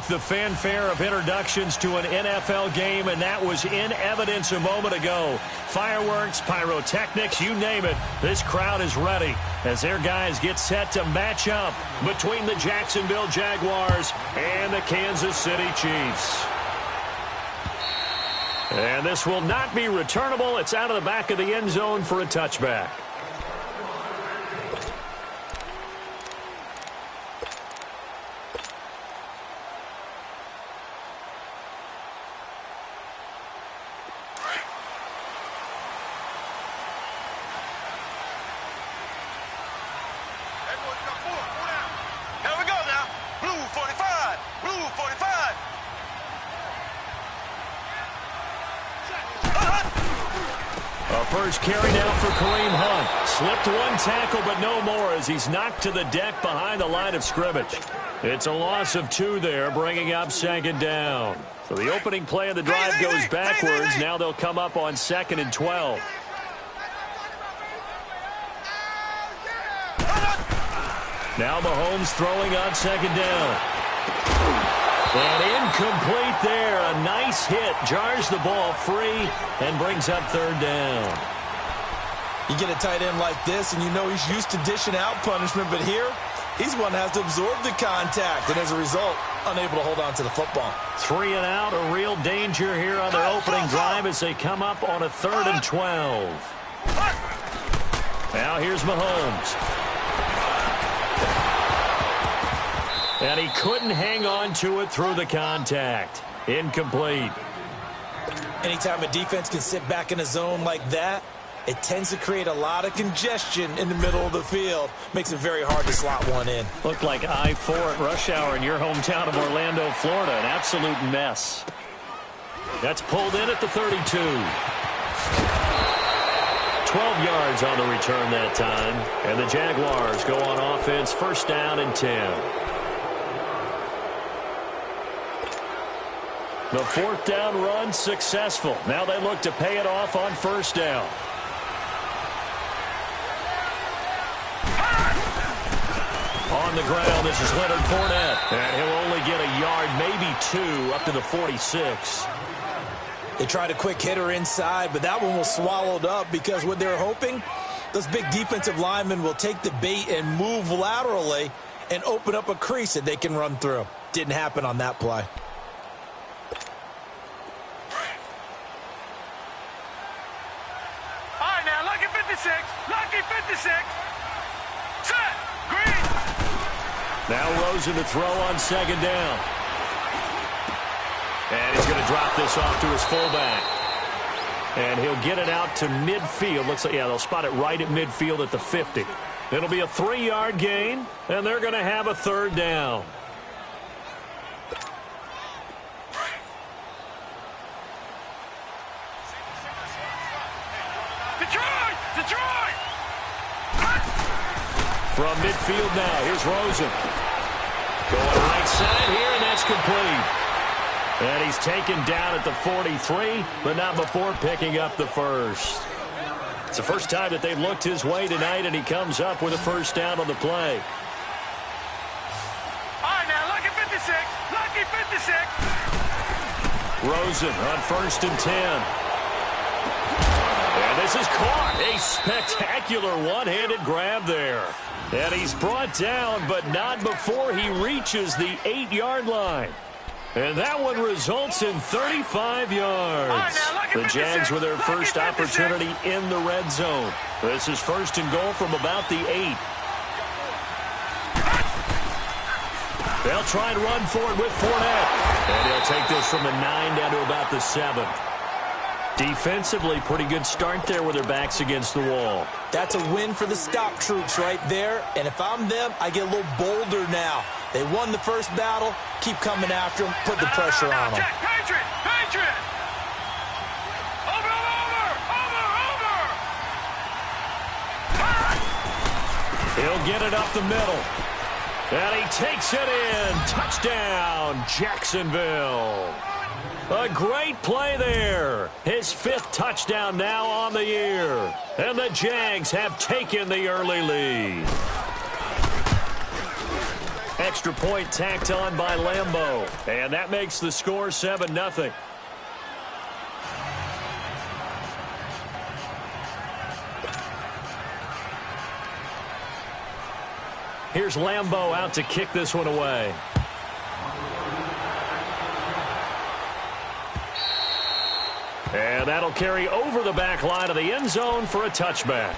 like the fanfare of introductions to an NFL game, and that was in evidence a moment ago. Fireworks, pyrotechnics, you name it. This crowd is ready as their guys get set to match up between the Jacksonville Jaguars and the Kansas City Chiefs. And this will not be returnable. It's out of the back of the end zone for a touchback. First carry now for Kareem Hunt. Slipped one tackle, but no more as he's knocked to the deck behind the line of scrimmage. It's a loss of 2 there, bringing up second down. So the opening play of the drive goes backwards. Now they'll come up on 2nd and 12. Now Mahomes throwing on 2nd down. And incomplete there. A nice hit. Jars the ball free and brings up 3rd down. You get a tight end like this, and you know he's used to dishing out punishment, but here, he's one that has to absorb the contact, and as a result, unable to hold on to the football. 3 and out, a real danger here on their opening drive as they come up on a 3rd and 12. Now here's Mahomes. And he couldn't hang on to it through the contact. Incomplete. Anytime a defense can sit back in a zone like that, it tends to create a lot of congestion in the middle of the field. Makes it very hard to slot one in. Looked like I-4 at rush hour in your hometown of Orlando, Florida. An absolute mess. That's pulled in at the 32. 12 yards on the return that time. And the Jaguars go on offense, 1st down and 10. The 4th down run successful. Now they look to pay it off on 1st down. On the ground, this is Leonard Fournette. And he'll only get a yard, maybe 2, up to the 46. They tried a quick hitter inside, but that one was swallowed up because what they're hoping, those big defensive linemen will take the bait and move laterally and open up a crease that they can run through. Didn't happen on that play. Lucky 56. Set. Green. Now Rosen to throw on 2nd down. And he's going to drop this off to his fullback. And he'll get it out to midfield. Looks like, yeah, they'll spot it right at midfield at the 50. It'll be a 3-yard gain, and they're going to have a 3rd down. Detroit! From midfield now, here's Rosen. Going right side here, and that's complete. And he's taken down at the 43, but not before picking up the 1st. It's the first time that they've looked his way tonight, and he comes up with a 1st down on the play. All right, now, lucky 56. Lucky 56. Rosen on 1st and 10. And this is caught. A spectacular one-handed grab there. And he's brought down, but not before he reaches the 8-yard line. And that one results in 35 yards. The Jags with their first opportunity in the red zone. This is 1st and goal from about the 8. They'll try and run for it with Fournette. And he'll take this from the 9 down to about the 7. Defensively, pretty good start there with their backs against the wall. That's a win for the stop troops right there. And if I'm them, I get a little bolder now. They won the first battle. Keep coming after them. Put the pressure on them. Patriot! Over! He'll get it up the middle. And he takes it in. Touchdown, Jacksonville. A great play there. His 5th touchdown now on the year. And the Jags have taken the early lead. Extra point tacked on by Lambeau. And that makes the score 7-0. Here's Lambeau out to kick this one away. And that'll carry over the back line of the end zone for a touchback.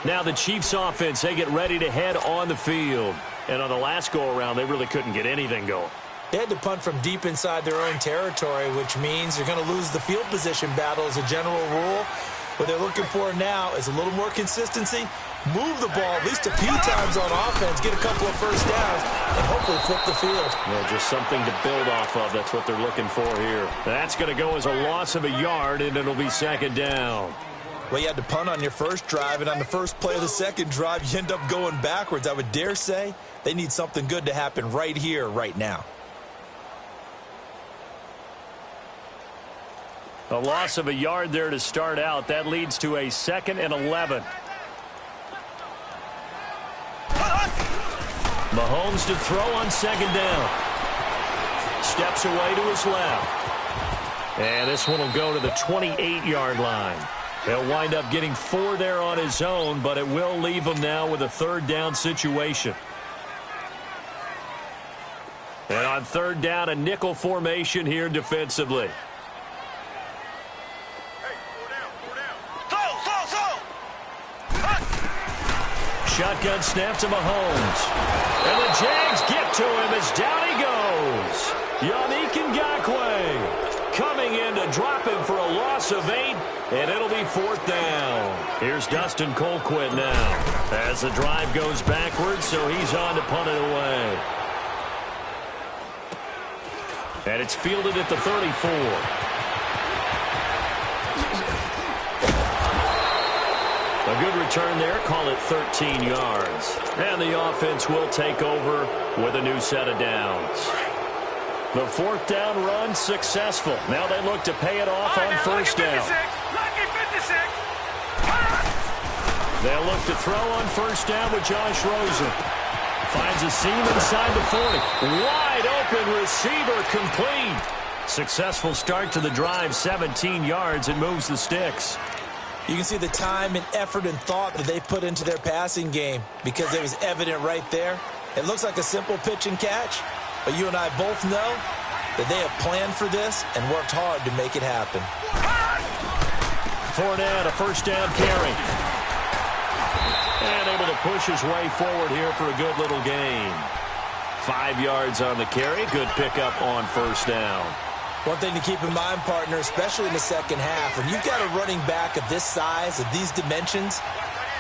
Now the Chiefs offense, they get ready to head on the field. And on the last go-around, they really couldn't get anything going. They had to punt from deep inside their own territory, which means you're going to lose the field position battle as a general rule. What they're looking for now is a little more consistency, move the ball at least a few times on offense, get a couple of first downs, and hopefully flip the field. Well, just something to build off of. That's what they're looking for here. That's going to go as a loss of a yard, and it'll be second down. Well, you had to punt on your first drive, and on the first play of the second drive, you end up going backwards. I would dare say they need something good to happen right here, right now. A loss of a yard there to start out. That leads to a 2nd and 11. Mahomes to throw on second down. Steps away to his left. And this one will go to the 28-yard line. He'll wind up getting 4 there on his own, but it will leave him now with a third down situation. And on third down, a nickel formation here defensively. Shotgun snap to Mahomes. And the Jags get to him as down he goes. Yannick Ngakoue coming in to drop him for a loss of 8, and it'll be 4th down. Here's Dustin Colquitt now as the drive goes backwards, so he's on to punt it away. And it's fielded at the 34. A good return there, call it 13 yards. And the offense will take over with a new set of downs. The 4th down run successful. Now they look to pay it off on first down. They'll look to throw on first down with Josh Rosen. Finds a seam inside the 40. Wide open receiver complete. Successful start to the drive, 17 yards, and moves the sticks. You can see the time and effort and thought that they put into their passing game because it was evident right there. It looks like a simple pitch and catch, but you and I both know that they have planned for this and worked hard to make it happen. Fournette, a first down carry. And able to push his way forward here for a good little gain. 5 yards on the carry. Good pickup on first down. One thing to keep in mind, partner, especially in the second half, when you've got a running back of this size, of these dimensions,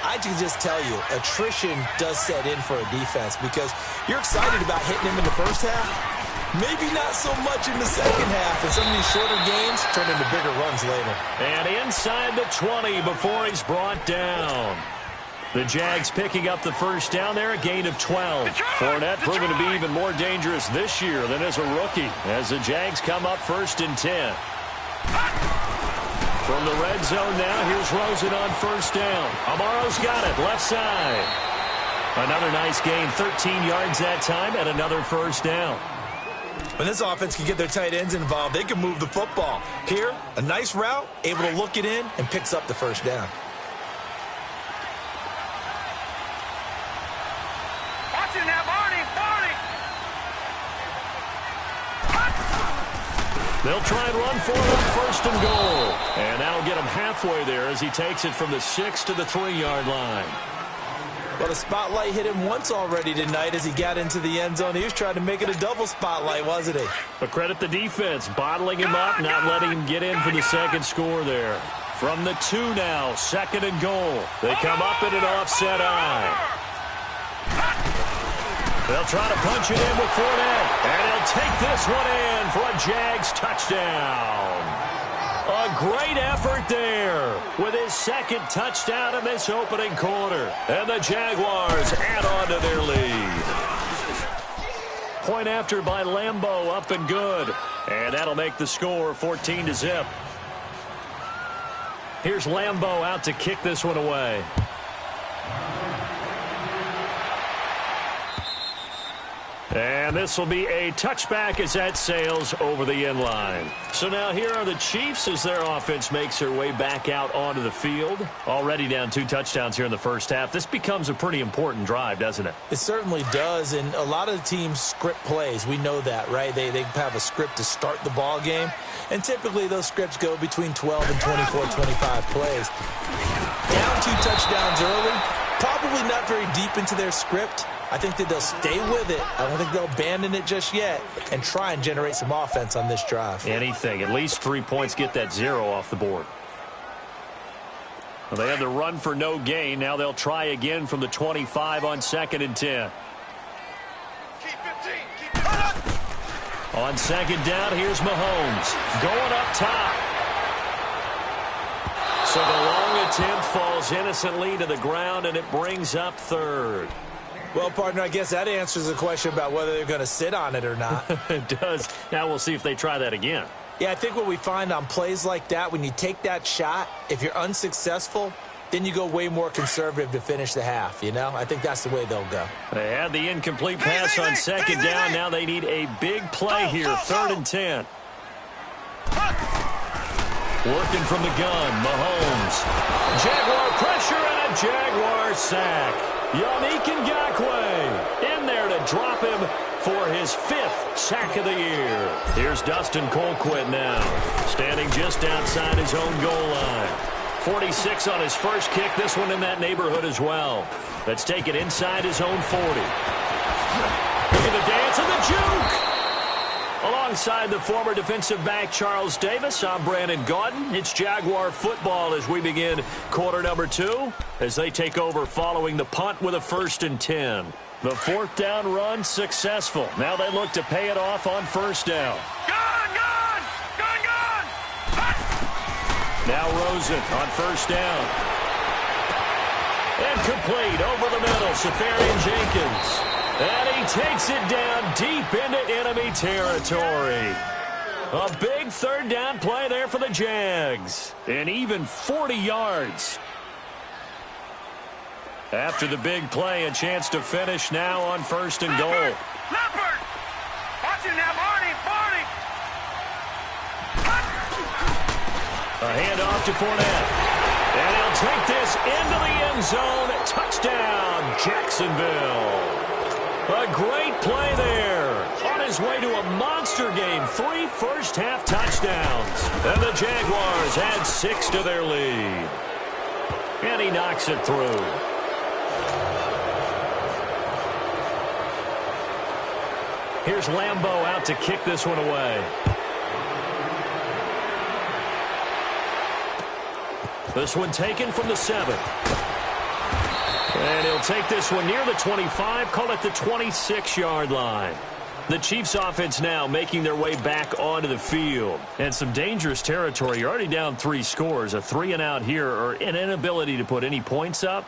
I can just tell you, attrition does set in for a defense because you're excited about hitting him in the first half, maybe not so much in the second half, and some of these shorter gains turn into bigger runs later. And inside the 20 before he's brought down. The Jags picking up the first down there, a gain of 12. Fournette proving to be even more dangerous this year than as a rookie as the Jags come up 1st and 10. From the red zone now, here's Rosen on first down. Amaro's got it, left side. Another nice gain, 13 yards that time, and another first down. When this offense can get their tight ends involved, they can move the football. Here, a nice route, able to look it in, and picks up the first down. They'll try and run for it on 1st and goal. And that'll get him halfway there as he takes it from the 6 to the 3-yard line. Well, the spotlight hit him once already tonight as he got into the end zone. He was trying to make it a double spotlight, wasn't he? But credit the defense, bottling him up, not letting him get in for the second score there. From the 2 now, 2nd and goal. They come up in an offset eye. They'll try to punch it in with Fournette. And he'll take this one in for a Jags touchdown. A great effort there with his 2nd touchdown in this opening quarter. And the Jaguars add on to their lead. Point after by Lambeau, up and good. And that'll make the score 14-0. Here's Lambeau out to kick this one away. And this will be a touchback as that sails over the end line. So now here are the Chiefs as their offense makes their way back out onto the field. Already down 2 touchdowns here in the first half. This becomes a pretty important drive, doesn't it? It certainly does, and a lot of the teams script plays. We know that, right? They have a script to start the ball game, and typically those scripts go between 12 and 24, 25 plays. Down 2 touchdowns early, probably not very deep into their script. I think that they'll stay with it. I don't think they'll abandon it just yet and try and generate some offense on this drive. Anything. At least 3 points, get that 0 off the board. Well, they had the run for no gain. Now they'll try again from the 25 on 2nd and 10. On 2nd down, here's Mahomes going up top. So the long attempt falls innocently to the ground, and it brings up 3rd. Well, partner, I guess that answers the question about whether they're going to sit on it or not. It does. Now we'll see if they try that again. Yeah, I think what we find on plays like that, when you take that shot, if you're unsuccessful, then you go way more conservative to finish the half, you know? I think that's the way they'll go. They had the incomplete pass on 2nd down. Now they need a big play here, 3rd and 10. Working from the gun, Mahomes. Jaguar pressure and a Jaguar sack. Yannick Ngakoue in there to drop him for his 5th sack of the year. Here's Dustin Colquitt now, standing just outside his own goal line. 46 on his first kick, this one in that neighborhood as well. Let's take it inside his own 40. Look at the dance and the juke. Alongside the former defensive back Charles Davis, I'm Brandon Gaudin. It's Jaguar football as we begin quarter number 2 as they take over following the punt with a 1st and 10. The 4th down run successful. Now they look to pay it off on 1st down. Gun! Now Rosen on 1st down. And complete over the middle, Safarian Jenkins. And he takes it down deep into enemy territory. A big 3rd down play there for the Jags. And even 40 yards. After the big play, a chance to finish now on 1st and goal. Leopard! Watch it now, Barney! A handoff to Fournette. And he'll take this into the end zone. Touchdown, Jacksonville. A great play there. On his way to a monster game. 3 first-half touchdowns. And the Jaguars add 6 to their lead. And he knocks it through. Here's Lambeau out to kick this one away. This one taken from the 7. And he'll take this one near the 25, call it the 26-yard line. The Chiefs offense now making their way back onto the field. And some dangerous territory. You're already down 3 scores. A 3 and out here, or an inability to put any points up.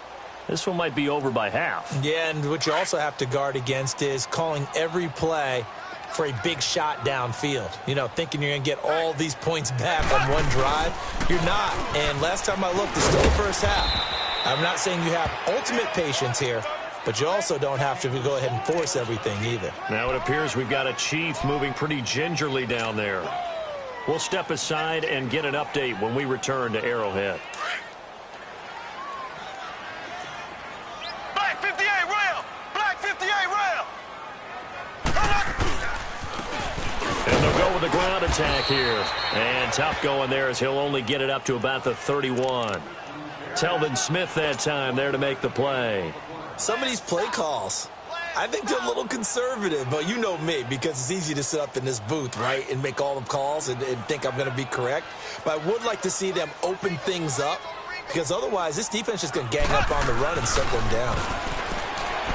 This one might be over by half. Yeah, and what you also have to guard against is calling every play for a big shot downfield. You know, thinking you're going to get all these points back on one drive. You're not. And last time I looked, it's still the first half. I'm not saying you have ultimate patience here, but you also don't have to go ahead and force everything either. Now it appears we've got a Chief moving pretty gingerly down there. We'll step aside and get an update when we return to Arrowhead. Black 58 rail! Black 58 rail! And they'll go with the ground attack here. And tough going there as he'll only get it up to about the 31. Telvin Smith that time there to make the play. Some of these play calls, I think they're a little conservative, but you know me, because it's easy to sit up in this booth, right, and make all the calls and think I'm going to be correct. But I would like to see them open things up, because otherwise this defense is going to gang up on the run and shut them down.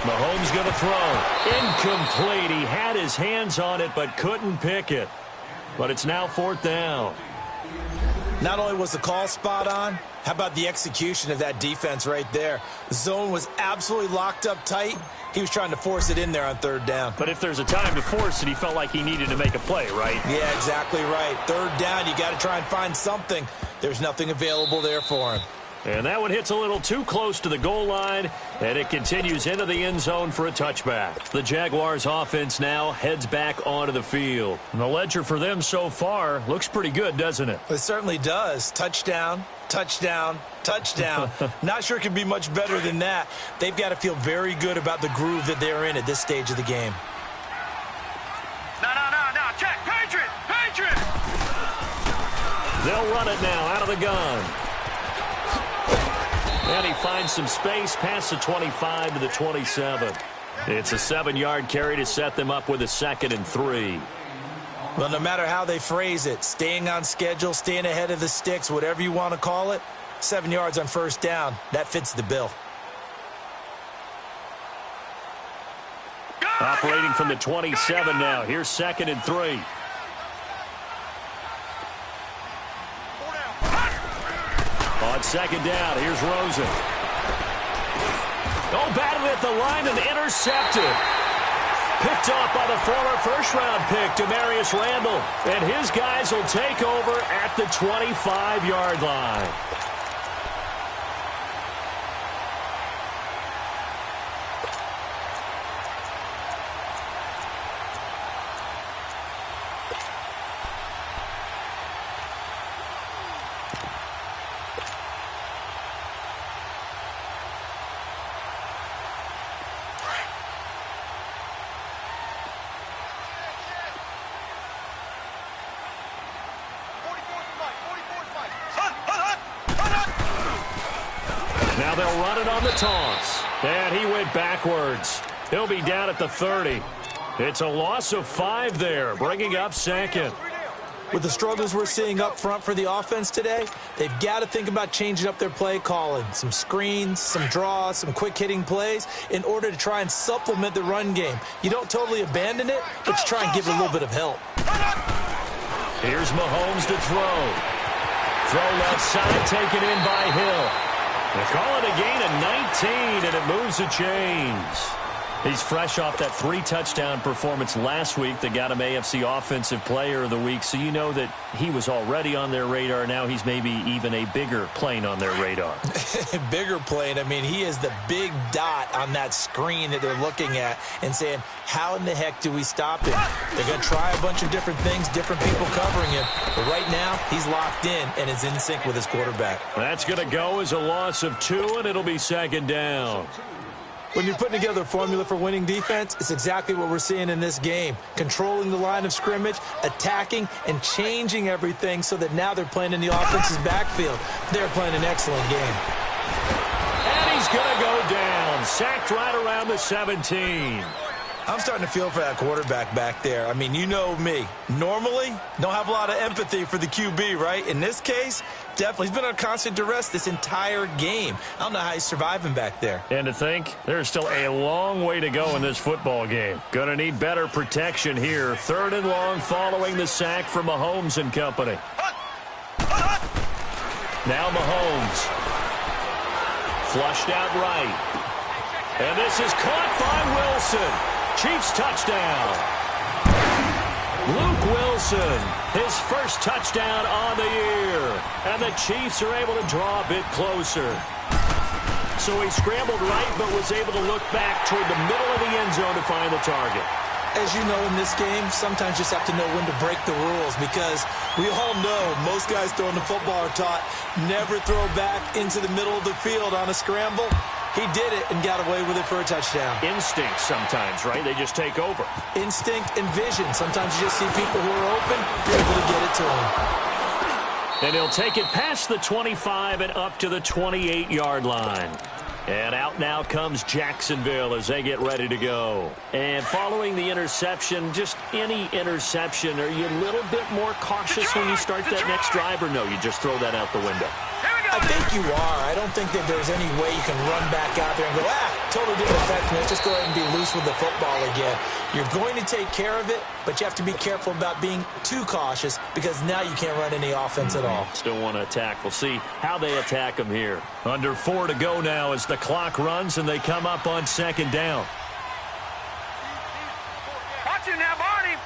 Mahomes going to throw. Incomplete. He had his hands on it but couldn't pick it. But it's now 4th down. Not only was the call spot on, how about the execution of that defense right there? The zone was absolutely locked up tight. He was trying to force it in there on 3rd down. But if there's a time to force it, he felt like he needed to make a play, right? Yeah, exactly right. 3rd down, you got to try and find something. There's nothing available there for him. And that one hits a little too close to the goal line, and it continues into the end zone for a touchback. The Jaguars offense now heads back onto the field. And the ledger for them so far looks pretty good, doesn't it? It certainly does. Touchdown, touchdown, touchdown. Not sure it could be much better than that. They've got to feel very good about the groove that they're in at this stage of the game. No. Check. Patriot. Patriot. They'll run it now out of the gun. And he finds some space past the 25 to the 27. It's a 7-yard carry to set them up with a 2nd and 3. Well, no matter how they phrase it, staying on schedule, staying ahead of the sticks, whatever you want to call it, 7 yards on first down, that fits the bill. Operating from the 27 now. Here's 2nd and 3. On 2nd down, here's Rosen. Oh, batted at the line and intercepted. Picked off by the former first-round pick, Demarius Randall. And his guys will take over at the 25-yard line. Now they'll run it on the toss. And he went backwards. He'll be down at the 30. It's a loss of 5 there, bringing up 2nd. With the struggles we're seeing up front for the offense today, they've got to think about changing up their play calling. Some screens, some draws, some quick-hitting plays in order to try and supplement the run game. You don't totally abandon it, but you try and give it a little bit of help. Here's Mahomes to throw. Throw left side, taken in by Hill. They call it a gain of 19, and it moves the chains. He's fresh off that 3-touchdown performance last week that got him AFC Offensive Player of the Week, so you know that he was already on their radar. Now he's maybe even a bigger plane on their radar. Bigger plane. I mean, he is the big dot on that screen that they're looking at and saying, how in the heck do we stop him? They're going to try a bunch of different things, different people covering him. But right now, he's locked in and is in sync with his quarterback. That's going to go as a loss of 2, and it'll be 2nd down. When you're putting together a formula for winning defense, it's exactly what we're seeing in this game. Controlling the line of scrimmage, attacking, and changing everything so that now they're playing in the offense's backfield. They're playing an excellent game. And he's going to go down. Sacked right around the 17. I'm starting to feel for that quarterback back there. I mean, you know me. Normally, don't have a lot of empathy for the QB, right? In this case, definitely. He's been under constant duress this entire game. I don't know how he's surviving back there. And to think, there's still a long way to go in this football game. Going to need better protection here. 3rd and long following the sack from Mahomes and company. Now Mahomes. Flushed out right. And this is caught by Wilson. Chiefs touchdown. Luke Wilson, his first touchdown on the year. And the Chiefs are able to draw a bit closer. So he scrambled right but was able to look back toward the middle of the end zone to find the target. As you know, in this game, sometimes you just have to know when to break the rules because we all know most guys throwing the football are taught never throw back into the middle of the field on a scramble. He did it and got away with it for a touchdown. Instinct sometimes, right? They just take over. Instinct and vision. Sometimes you just see people who are open, you're able to get it to them. And he'll take it past the 25 and up to the 28-yard line. And out now comes Jacksonville as they get ready to go. And following the interception, just any interception, are you a little bit more cautious when you start that next drive, or no, you just throw that out the window? I think you are. I don't think that there's any way you can run back out there and go, totally didn't affect me. Let's just go ahead and be loose with the football again. You're going to take care of it, but you have to be careful about being too cautious because now you can't run any offense at all. Still want to attack. We'll see how they attack them here. Under 4 to go now as the clock runs and they come up on 2nd down. Watch it now, Barney.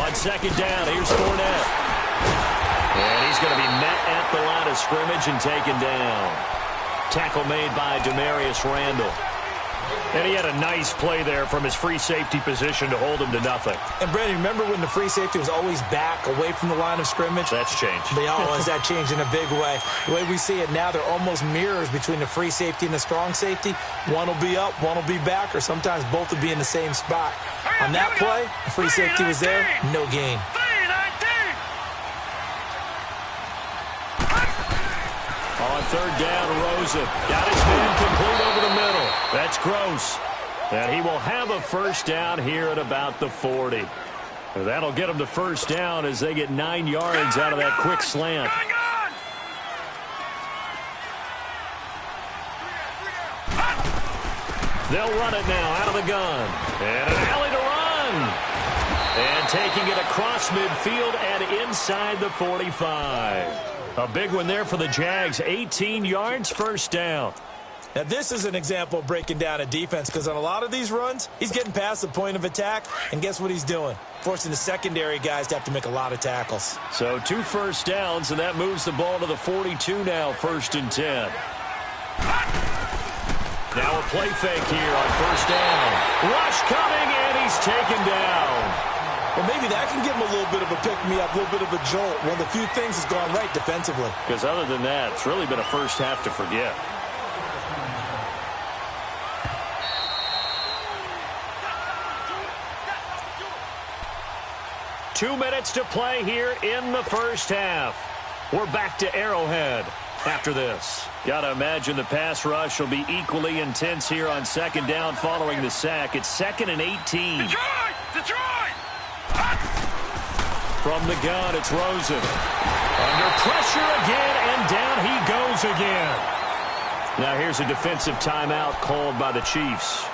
On 2nd down, here's Fournette. And he's going to be met at the line of scrimmage and taken down. Tackle made by Demarius Randall. And he had a nice play there from his free safety position to hold him to nothing. And, Brandon, remember when the free safety was always back away from the line of scrimmage? That's changed. That changed in a big way. The way we see it now, they're almost mirrors between the free safety and the strong safety. One will be up, one will be back, or sometimes both will be in the same spot. On that play, the free safety was there, no gain. On third down, Rosa got his man complete over the middle. That's Gross. And he will have a first down here at about the 40. That'll get him to first down as they get 9 yards out of that quick slant. They'll run it now out of the gun. And an alley to run. And taking it across midfield and inside the 45. A big one there for the Jags. 18 yards, first down. Now, this is an example of breaking down a defense because on a lot of these runs, he's getting past the point of attack, and guess what he's doing? Forcing the secondary guys to have to make a lot of tackles. So 2 first downs, and that moves the ball to the 42 now, 1st and 10. Now a play fake here on first down. Rush coming, and he's taken down. Well, maybe that can give him a little bit of a pick-me-up, a little bit of a jolt. One of the few things has gone right defensively. Because other than that, it's really been a first half to forget. Two minutes to play here in the first half. We're back to Arrowhead after this. Gotta imagine the pass rush will be equally intense here on second down following the sack. It's 2nd and 18. Detroit! From the gun, it's Rosen. Under pressure again, and down he goes again. Now here's a defensive timeout called by the Chiefs.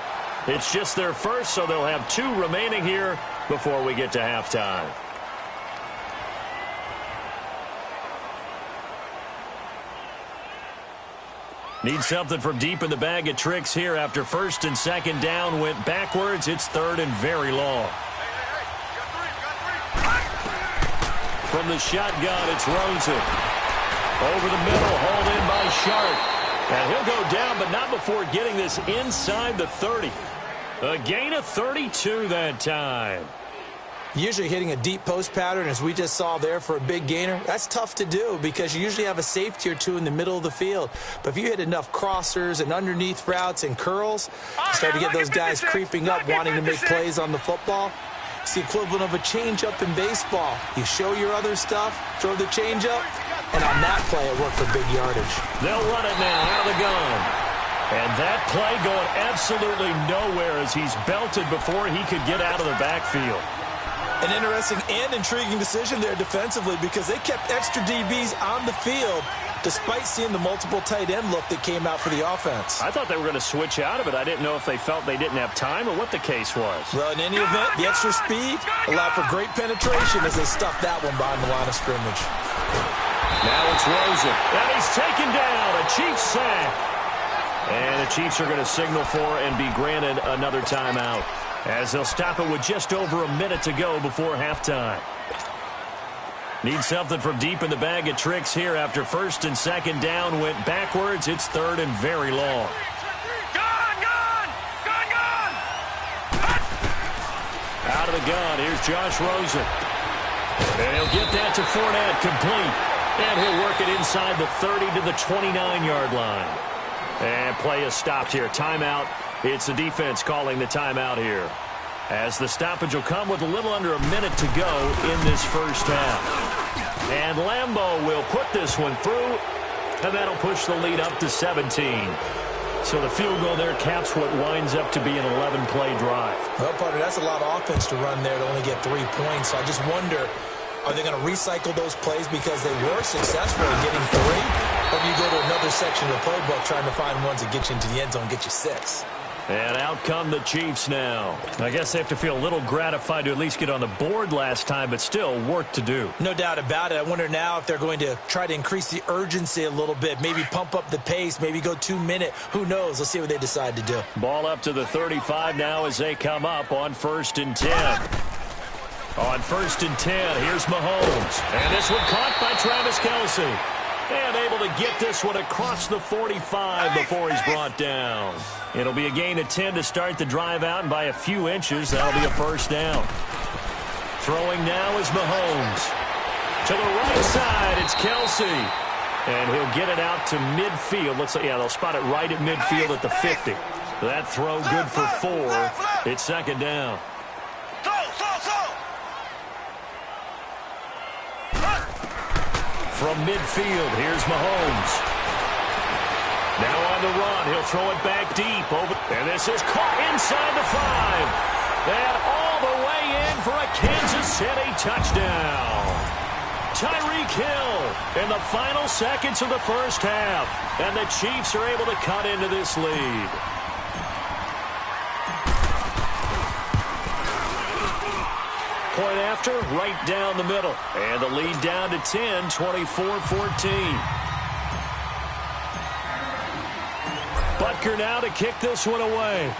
It's just their first, so they'll have 2 remaining here before we get to halftime. Need something from deep in the bag of tricks here after 1st and 2nd down went backwards. It's 3rd and very long. From the shotgun, it's Rosen. Over the middle, hauled in by Sharp. And he'll go down, but not before getting this inside the 30. A gain of 32 that time. Usually hitting a deep post pattern, as we just saw there for a big gainer, that's tough to do because you usually have a safety or 2 in the middle of the field. But if you hit enough crossers and underneath routes and curls, you start to get those guys creeping up, wanting to make plays on the football. It's the equivalent of a changeup in baseball. You show your other stuff, throw the changeup, and on that play, it worked for big yardage. They'll run it now out of the gun. And that play going absolutely nowhere as he's belted before he could get out of the backfield. An interesting and intriguing decision there defensively because they kept extra DBs on the field despite seeing the multiple tight end look that came out for the offense. I thought they were going to switch out of it. I didn't know if they felt they didn't have time or what the case was. Well, in any event, the extra speed allowed for great penetration as they stuffed that one behind the line of scrimmage. Now it's Rosen, and he's taken down. A Chiefs sack. And the Chiefs are going to signal for and be granted another timeout as they'll stop it with just over a minute to go before halftime. Need something from deep in the bag of tricks here after 1st and 2nd down went backwards. It's 3rd and very long. Gun! Out of the gun, here's Josh Rosen. And he'll get that to Fournette, complete. And he'll work it inside the 30 to the 29-yard line. And play is stopped here. Timeout. It's the defense calling the timeout here, as the stoppage will come with a little under a minute to go in this first half. And Lambeau will put this one through, and that'll push the lead up to 17. So the field goal there caps what winds up to be an 11-play drive. Well, partner, that's a lot of offense to run there to only get 3 points. So I just wonder, are they going to recycle those plays because they were successful in getting 3? Or do you go to another section of the playbook trying to find ones that get you into the end zone and get you 6? And out come the Chiefs now. I guess they have to feel a little gratified to at least get on the board last time, but still work to do. No doubt about it. I wonder now if they're going to try to increase the urgency a little bit, maybe pump up the pace, maybe go 2-minute. Who knows? Let's see what they decide to do. Ball up to the 35 now as they come up on 1st and 10. On 1st and 10, here's Mahomes. And this one caught by Travis Kelce. And able to get this one across the 45 before he's brought down. It'll be a gain of 10 to start the drive out, and by a few inches, that'll be a first down. Throwing now is Mahomes. To the right side, it's Kelce. And he'll get it out to midfield. Looks like, yeah, they'll spot it right at midfield at the 50. That throw good for 4. It's second down. From midfield, here's Mahomes. Now on the run, he'll throw it back deep. And this is caught inside the 5. And all the way in for a Kansas City touchdown. Tyreek Hill in the final seconds of the first half. And the Chiefs are able to cut into this lead. Point after, right down the middle. And the lead down to 10, 24-14. Butker now to kick this one away.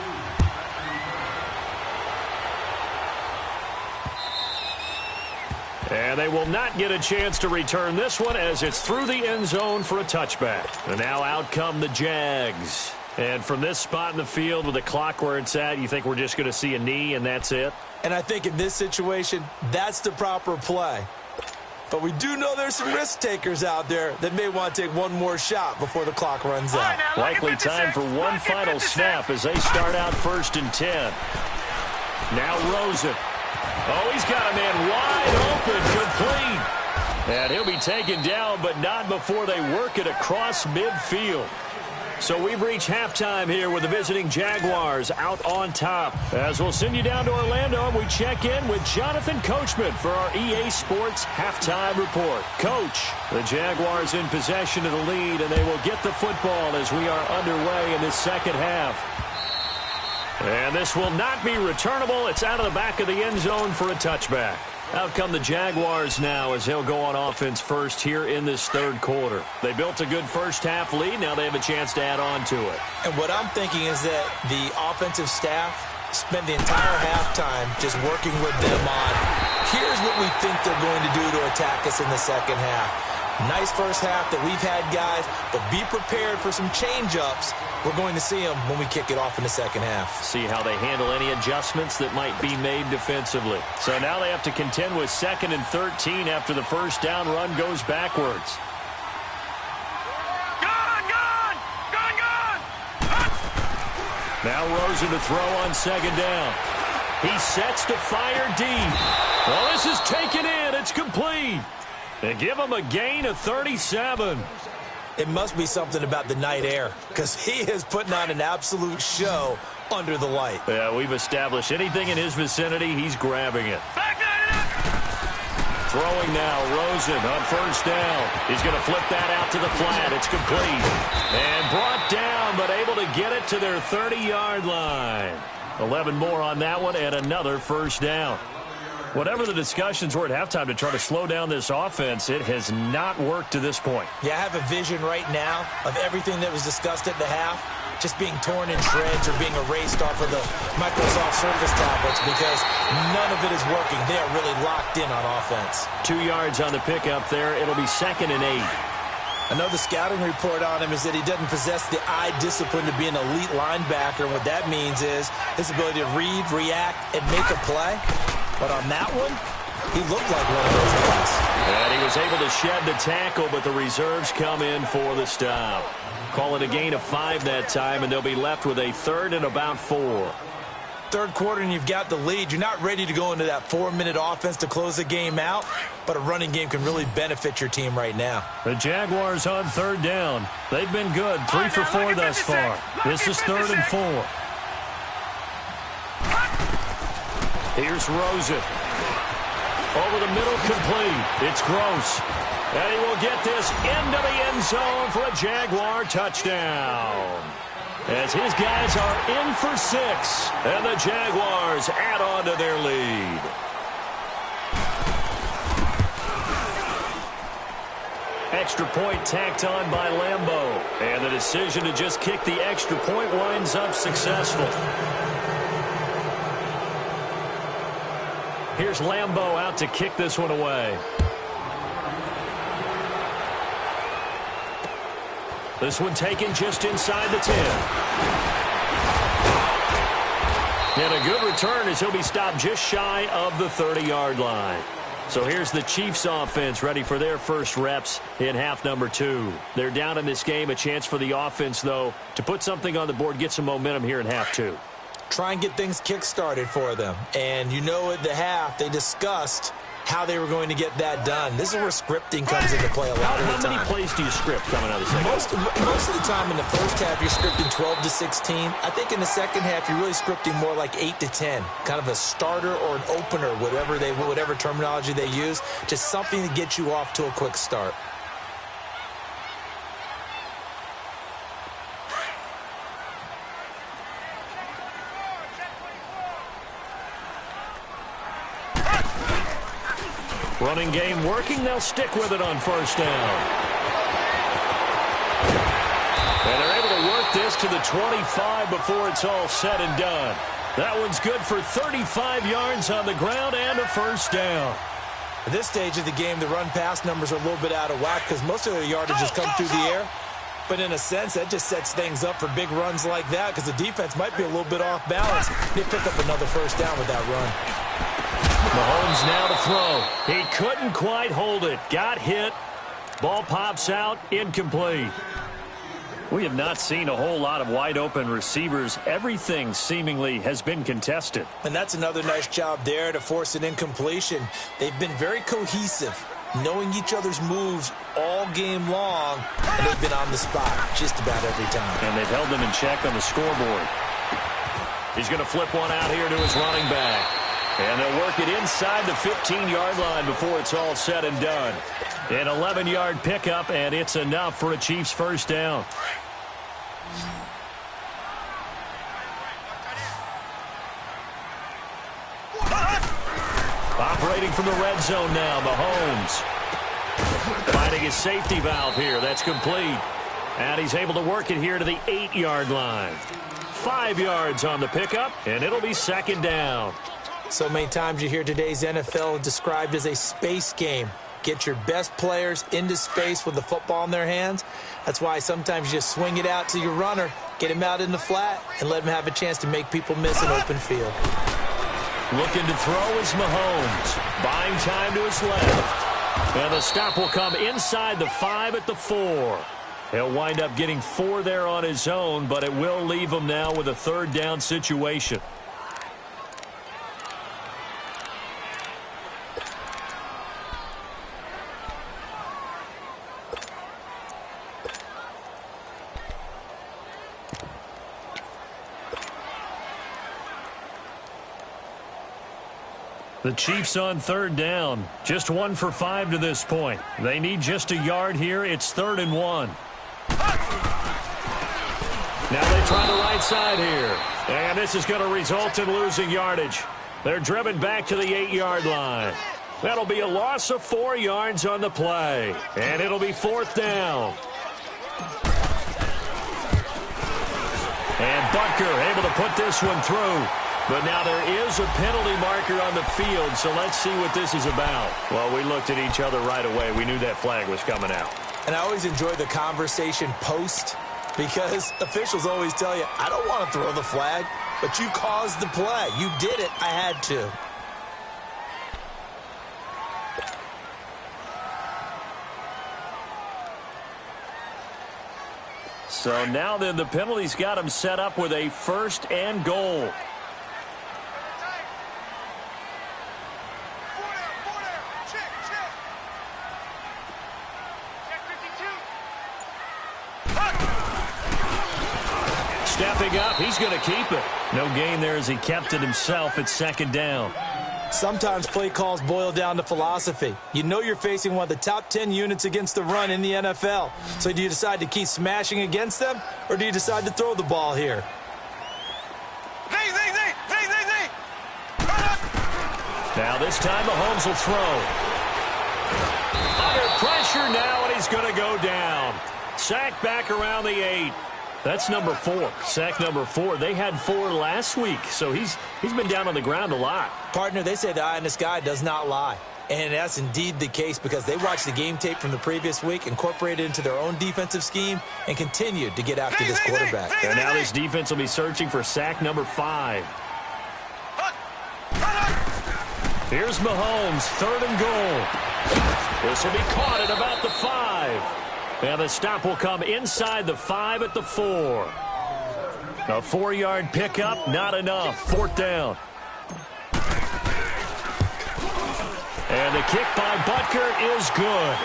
And they will not get a chance to return this one as it's through the end zone for a touchback. And now out come the Jags. And from this spot in the field with the clock where it's at, you think we're just going to see a knee and that's it? And I think in this situation, that's the proper play. But we do know there's some risk takers out there that may want to take one more shot before the clock runs out. Likely time for one final snap as they start out 1st and 10. Now Rosen. Oh, he's got a man wide open, complete. And he'll be taken down, but not before they work it across midfield. So we've reached halftime here with the visiting Jaguars out on top. As we'll send you down to Orlando, and we check in with Jonathan Coachman for our EA Sports Halftime Report. Coach, the Jaguars in possession of the lead, and they will get the football as we are underway in this second half. And this will not be returnable. It's out of the back of the end zone for a touchback. Out come the Jaguars now as they'll go on offense first here in this third quarter. They built a good first half lead. Now they have a chance to add on to it. And what I'm thinking is that the offensive staff spent the entire halftime just working with them on, here's what we think they're going to do to attack us in the second half. Nice first half that we've had, guys, but be prepared for some change-ups. We're going to see them when we kick it off in the second half. See how they handle any adjustments that might be made defensively. So now they have to contend with 2nd and 13 after the first down run goes backwards. Now Rosen to throw on 2nd down. He sets to fire deep. Well, this is taken in. It's complete. They give him a gain of 37. It must be something about the night air because he is putting on an absolute show under the light. Yeah, we've established anything in his vicinity, he's grabbing it. Throwing now, Rosen on 1st down. He's going to flip that out to the flat. It's complete. And brought down, but able to get it to their 30-yard line. 11 more on that one and another first down. Whatever the discussions were at halftime to try to slow down this offense, it has not worked to this point. Yeah, I have a vision right now of everything that was discussed at the half just being torn in shreds or being erased off of the Microsoft Surface tablets because none of it is working. They are really locked in on offense. 2 yards on the pickup there. It'll be 2nd and 8. I know the scouting report on him is that he doesn't possess the eye discipline to be an elite linebacker. And what that means is his ability to read, react, and make a play. But on that one, he looked like one of those guys. And he was able to shed the tackle, but the reserves come in for the stop. Call it a gain of 5 that time, and they'll be left with a 3rd and about 4. Third quarter, and you've got the lead. You're not ready to go into that 4-minute offense to close the game out, but a running game can really benefit your team right now. The Jaguars on 3rd down. They've been good, 3 for 4 thus far. This is 3rd and 4. Here's Rosen. Over the middle, complete. It's Gross. And he will get this into the end zone for a Jaguar touchdown. As his guys are in for 6. And the Jaguars add on to their lead. Extra point tacked on by Lambeau. And the decision to just kick the extra point winds up successful. Here's Lambeau out to kick this one away. This one taken just inside the 10. And a good return as he'll be stopped just shy of the 30-yard line. So here's the Chiefs offense ready for their first reps in half number 2. They're down in this game. A chance for the offense, though, to put something on the board, get some momentum here in half 2. Try and get things kick-started for them. And you know at the half they discussed how they were going to get that done. This is where scripting comes into play a lot of the time. How many plays do you script coming out of the second half? Most of the time in the first half, you're scripting 12 to 16. I think in the second half, you're really scripting more like 8 to 10. Kind of a starter or an opener, whatever terminology they use. Just something to get you off to a quick start. Running game working. They'll stick with it on first down. And they're able to work this to the 25 before it's all said and done. That one's good for 35 yards on the ground and a first down. At this stage of the game, the run-pass numbers are a little bit out of whack because most of their yardage has come through the air. But in a sense, that just sets things up for big runs like that because the defense might be a little bit off balance. They pick up another first down with that run. Mahomes now to throw. He couldn't quite hold it. Got hit. Ball pops out. Incomplete. We have not seen a whole lot of wide-open receivers. Everything seemingly has been contested. And that's another nice job there to force an incompletion. They've been very cohesive, knowing each other's moves all game long, and they've been on the spot just about every time. And they've held them in check on the scoreboard. He's going to flip one out here to his running back. And they'll work it inside the 15-yard line before it's all said and done. An 11-yard pickup, and it's enough for a Chiefs first down. Operating from the red zone now, Mahomes. Finding his safety valve here. That's complete. And he's able to work it here to the 8-yard line. 5 yards on the pickup, and it'll be second down. So many times you hear today's NFL described as a space game. Get your best players into space with the football in their hands. That's why sometimes you just swing it out to your runner, get him out in the flat, and let him have a chance to make people miss an open field. Looking to throw is Mahomes. Buying time to his left. And the stop will come inside the 5 at the 4. He'll wind up getting 4 there on his own, but it will leave him now with a third down situation. The Chiefs on third down. Just 1 for 5 to this point. They need just a yard here. It's 3rd and 1. Now they try the right side here. And this is going to result in losing yardage. They're driven back to the 8-yard line. That'll be a loss of 4 yards on the play. And it'll be 4th down. And Butker able to put this one through. But now there is a penalty marker on the field, so let's see what this is about. Well, we looked at each other right away. We knew that flag was coming out. And I always enjoy the conversation post because officials always tell you, I don't want to throw the flag, but you caused the play. You did it. I had to. So now then the penalty's got him set up with a 1st and goal. Stepping up, he's going to keep it. No gain there as he kept it himself at 2nd down. Sometimes play calls boil down to philosophy. You know you're facing one of the top 10 units against the run in the NFL. So do you decide to keep smashing against them, or do you decide to throw the ball here? Now this time Mahomes will throw. Under pressure now, and he's going to go down. Sacked back around the 8. That's number 4. Sack number 4. They had 4 last week, so he's been down on the ground a lot. Partner, they say the eye in the sky does not lie. And that's indeed the case because they watched the game tape from the previous week, incorporated it into their own defensive scheme, and continued to get after this quarterback. And now this defense will be searching for sack number 5. Here's Mahomes, 3rd and goal. This will be caught at about the 5. And the stop will come inside the 5 at the 4. A 4-yard pickup, not enough. 4th down. And the kick by Butker is good.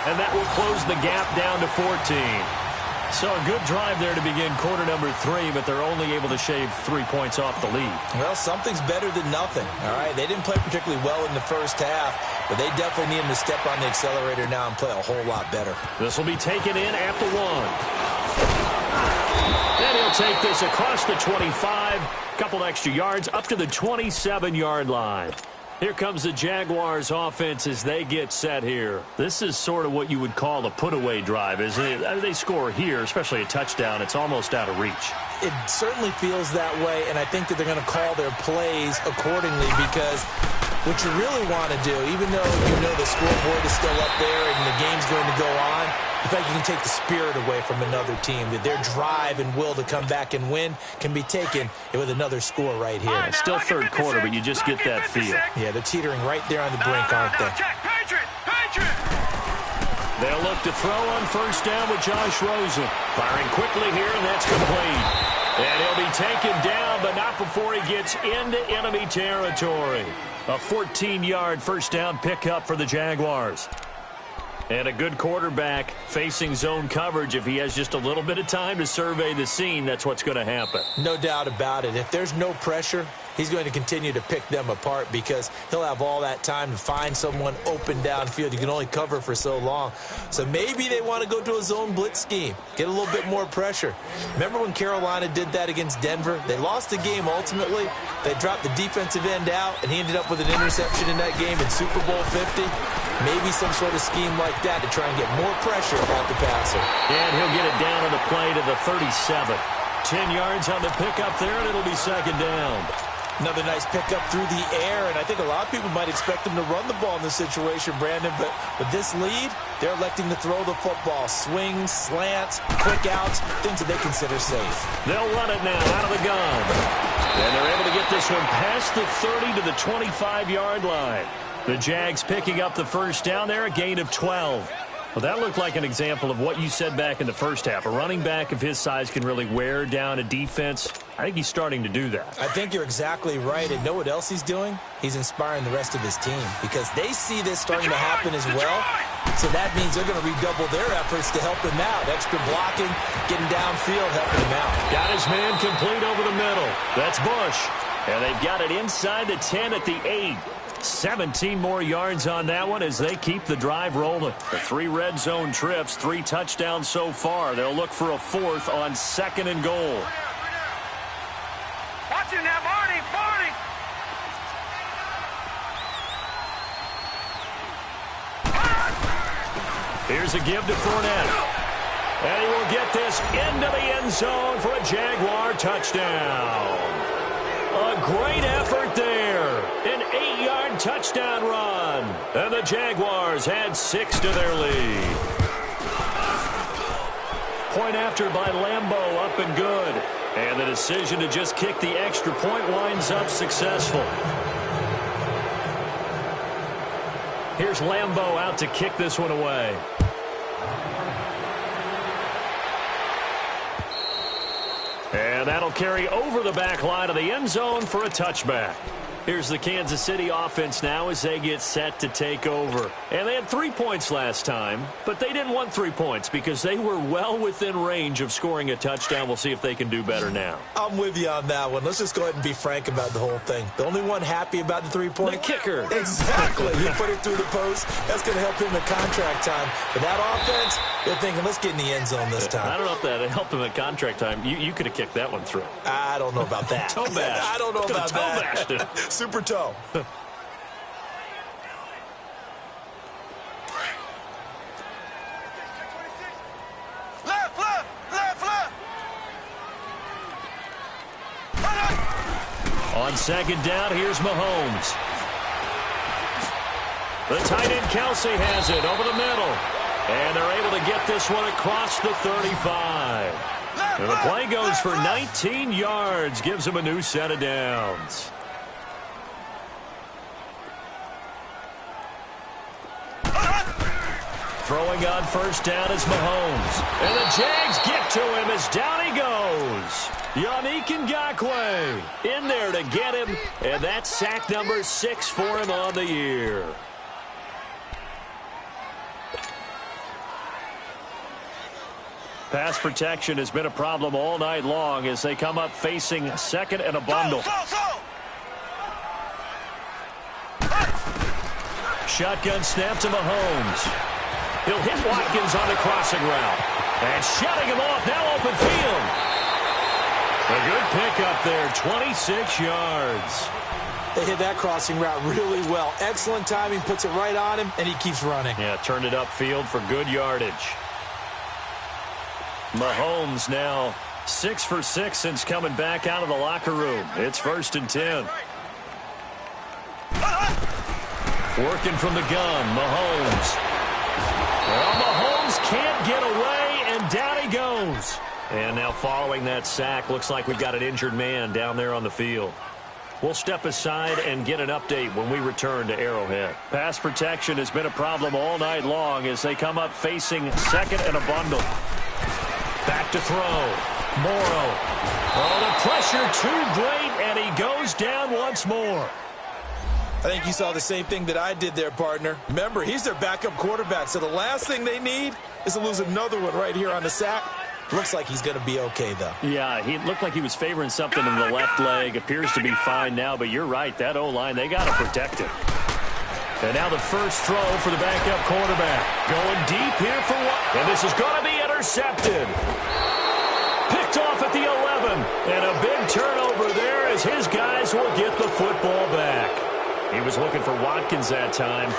And that will close the gap down to 14. So a good drive there to begin quarter number 3, but they're only able to shave 3 points off the lead. Well, something's better than nothing, all right? They didn't play particularly well in the first half, but they definitely need him to step on the accelerator now and play a whole lot better. This will be taken in at the 1. And he'll take this across the 25, couple extra yards up to the 27-yard line. Here comes the Jaguars offense as they get set here. This is sort of what you would call a put-away drive, isn't it? They score here, especially a touchdown. It's almost out of reach. It certainly feels that way, and I think that they're going to call their plays accordingly because what you really want to do, even though you know the scoreboard is still up there and the game's going to go on, in fact, you can take the spirit away from another team, that their drive and will to come back and win can be taken with another score right here. It's still third quarter, but you just get that feel. Yeah, they're teetering right there on the brink, aren't they? They'll look to throw on 1st down with Josh Rosen. Firing quickly here, and that's complete. And he'll be taken down, but not before he gets into enemy territory. A 14-yard 1st down pickup for the Jaguars. And a good quarterback facing zone coverage. If he has just a little bit of time to survey the scene, that's what's going to happen. No doubt about it. If there's no pressure, he's going to continue to pick them apart because he'll have all that time to find someone open downfield. You can only cover for so long. So maybe they want to go to a zone blitz scheme, get a little bit more pressure. Remember when Carolina did that against Denver? They lost the game ultimately. They dropped the defensive end out, and he ended up with an interception in that game in Super Bowl 50. Maybe some sort of scheme like that to try and get more pressure at the passer. And he'll get it down on the play to the 37. 10 yards on the pickup there, and it'll be 2nd down. Another nice pickup through the air, and I think a lot of people might expect them to run the ball in this situation, Brandon, but with this lead, they're electing to throw the football. Swings, slants, quick outs, things that they consider safe. They'll run it now out of the gun. And they're able to get this one past the 30 to the 25-yard line. The Jags picking up the 1st down there, a gain of 12. Well, that looked like an example of what you said back in the first half. A running back of his size can really wear down a defense. I think he's starting to do that. I think you're exactly right. And know what else he's doing? He's inspiring the rest of his team because they see this starting to happen as well. So that means they're going to redouble their efforts to help him out. Extra blocking, getting downfield, helping him out. Got his man complete over the middle. That's Bush. And they've got it inside the 10 at the 8. 17 more yards on that one as they keep the drive rolling. The 3 red zone trips, 3 touchdowns so far. They'll look for a 4th on 2nd and goal. Watch him now, Marty. Here's a give to Fournette. And he will get this into the end zone for a Jaguar touchdown. A great effort there. An 8-yard touchdown run. And the Jaguars add 6 to their lead. Point after by Lambeau, up and good. And the decision to just kick the extra point winds up successful. Here's Lambeau out to kick this one away. And that'll carry over the back line of the end zone for a touchback. Here's the Kansas City offense now as they get set to take over. And they had 3 points last time, but they didn't want 3 points because they were well within range of scoring a touchdown. We'll see if they can do better now. I'm with you on that one. Let's just go ahead and be frank about the whole thing. The only one happy about the 3-point? The kicker. Exactly. He put it through the post. That's going to help him in contract time. But that offense, they're thinking, let's get in the end zone this time. I don't know if that helped him at contract time. You could have kicked that one through. I don't know about that. Toe bash. I don't know about that. Toe bashed it. Super toe. Left. On second down, here's Mahomes. The tight end Kelsey has it over the middle. And they're able to get this one across the 35. And the play goes for 19 yards. Gives them a new set of downs. Throwing on first down is Mahomes. And the Jags get to him as down he goes. Yannick Ngakoue in there to get him. And that's sack number 6 for him on the year. Pass protection has been a problem all night long as they come up facing second and a bundle. Shotgun snap to Mahomes. He'll hit Watkins on the crossing route. And shutting him off, now open field. A good pickup there, 26 yards. They hit that crossing route really well. Excellent timing, puts it right on him, and he keeps running. Yeah, turned it upfield for good yardage. Mahomes now 6 for 6 since coming back out of the locker room. It's 1st and 10. Working from the gun, Mahomes. Well, Mahomes can't get away, and down he goes. And now following that sack, looks like we've got an injured man down there on the field. We'll step aside and get an update when we return to Arrowhead. Pass protection has been a problem all night long as they come up facing second and a bundle. Back to throw. Morrow. Oh, the pressure too great, and he goes down once more. I think you saw the same thing that I did there, partner. Remember, he's their backup quarterback, so the last thing they need is to lose another one right here on the sack. Looks like he's going to be okay, though. Yeah, he looked like he was favoring something in the left leg. Appears to be fine now, but you're right. That O-line, they got to protect it. And now the first throw for the backup quarterback. Going deep here for one. And this is going to be intercepted. Picked off at the 11. And a big turnover there as his guys will get the football back. He was looking for Watkins that time.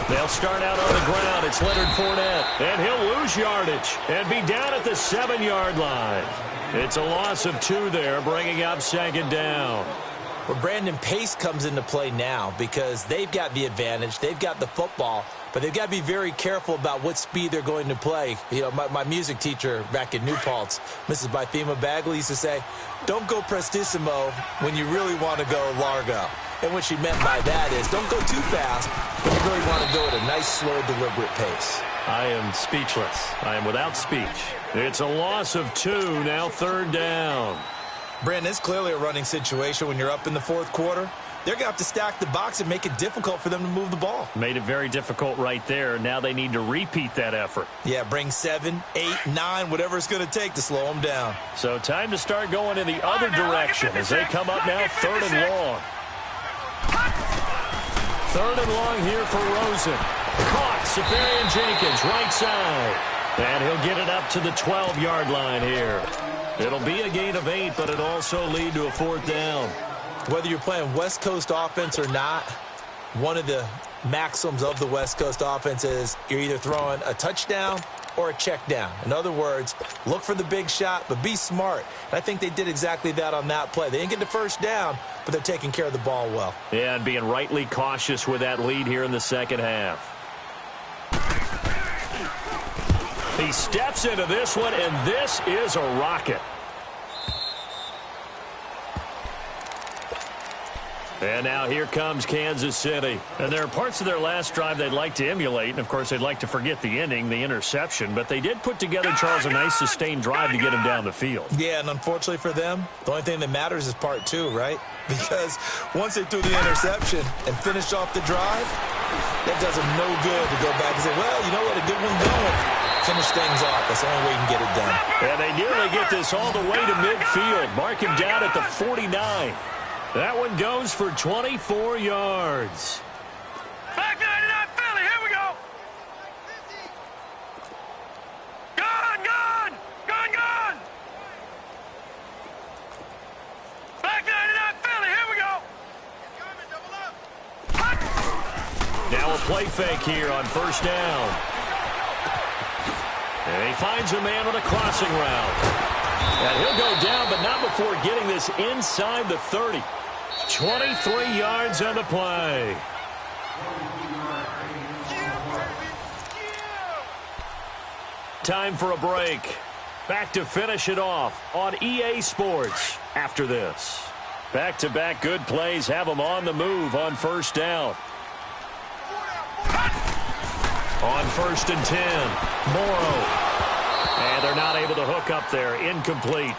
They'll start out on the ground. It's Leonard Fournette. And he'll lose yardage and be down at the 7-yard line. It's a loss of 2 there, bringing up second down. Well, Brandon, pace comes into play now because they've got the advantage. They've got the football, but they've got to be very careful about what speed they're going to play. You know, my music teacher back in New Paltz, Mrs. Bythema Bagley, used to say, don't go prestissimo when you really want to go largo. And what she meant by that is don't go too fast, but you really want to go at a nice, slow, deliberate pace. I am speechless. I am without speech. It's a loss of 2, now third down. Brandon, it's clearly a running situation when you're up in the fourth quarter. They're going to have to stack the box and make it difficult for them to move the ball. Made it very difficult right there. Now they need to repeat that effort. Yeah, bring 7, 8, 9, whatever it's going to take to slow them down. So time to start going in the other direction as they come up now third and long. Third and long here for Rosen. Caught, Safarian Jenkins, right side. And he'll get it up to the 12-yard line here. It'll be a gain of 8, but it'll also lead to a fourth down. Whether you're playing West Coast offense or not, one of the maxims of the West Coast offense is you're either throwing a touchdown or a check down. In other words, look for the big shot, but be smart. And I think they did exactly that on that play. They didn't get the first down, but they're taking care of the ball well. Yeah, and being rightly cautious with that lead here in the second half. He steps into this one, and this is a rocket. And now here comes Kansas City. And there are parts of their last drive they'd like to emulate. And, of course, they'd like to forget the inning, the interception. But they did put together, Charles, a nice sustained drive to get him down the field. Yeah, and unfortunately for them, the only thing that matters is part 2, right? Because once they threw the interception and finished off the drive, that does them no good to go back and say, well, you know what, a good one going. Finish things off. That's the only way you can get it done. And they nearly get this all the way to midfield. Mark him down at the 49. That one goes for 24 yards. Back 99 Philly, here we go. Gone, gone, gone, gone. Back 99 Philly, here we go. Now a play fake here on first down. And he finds a man on a crossing route. And he'll go down, but not before getting this inside the 30. 23 yards on the play. Time for a break. Back to finish it off on EA Sports after this. Back-to-back good plays have them on the move on first down. On 1st and 10, Morrow. And they're not able to hook up there. Incomplete.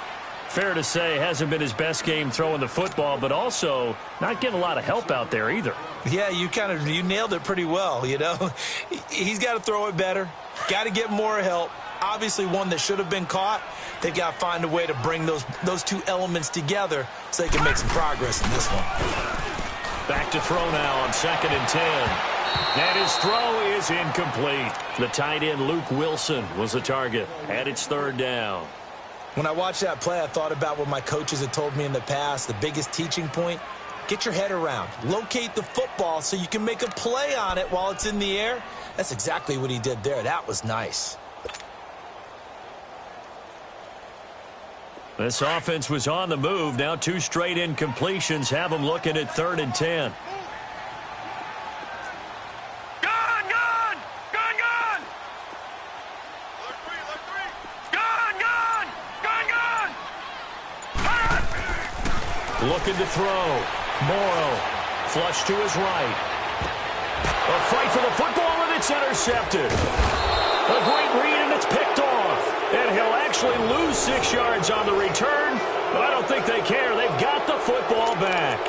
Fair to say, hasn't been his best game throwing the football, but also not getting a lot of help out there either. Yeah, you nailed it pretty well, you know. He's got to throw it better. Got to get more help. Obviously one that should have been caught. They've got to find a way to bring those two elements together so they can make some progress in this one. Back to throw now on 2nd and 10. And his throw is incomplete. The tight end Luke Wilson was the target, and it's 3rd down. When I watched that play, I thought about what my coaches had told me in the past. The biggest teaching point, get your head around. Locate the football so you can make a play on it while it's in the air. That's exactly what he did there. That was nice. This offense was on the move. Now 2 straight incompletions have them looking at 3rd and 10. Looking to throw. Morrow. Flush to his right. A fight for the football, and it's intercepted. A great read, and it's picked off. And he'll actually lose 6 yards on the return, but I don't think they care. They've got the football back.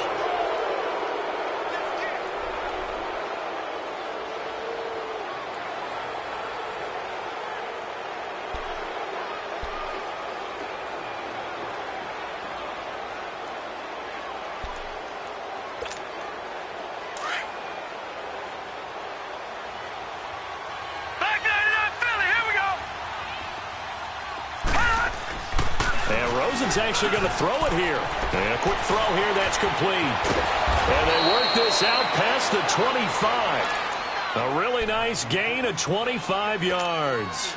Actually going to throw it here. And a quick throw here, that's complete. And they work this out past the 25. A really nice gain of 25 yards.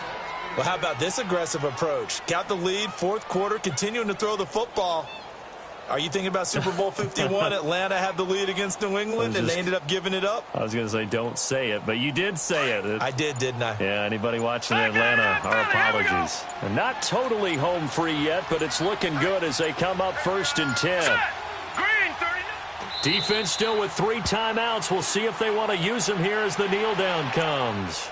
Well, how about this aggressive approach? Got the lead, 4th quarter, continuing to throw the football. Are you thinking about Super Bowl 51? Atlanta had the lead against New England, and they ended up giving it up? I was going to say don't say it, but you did say it. I did, didn't I? Yeah, anybody watching Atlanta, our apologies. And not totally home free yet, but it's looking good as they come up 1st and 10. Defense still with 3 timeouts. We'll see if they want to use them here as the kneel down comes.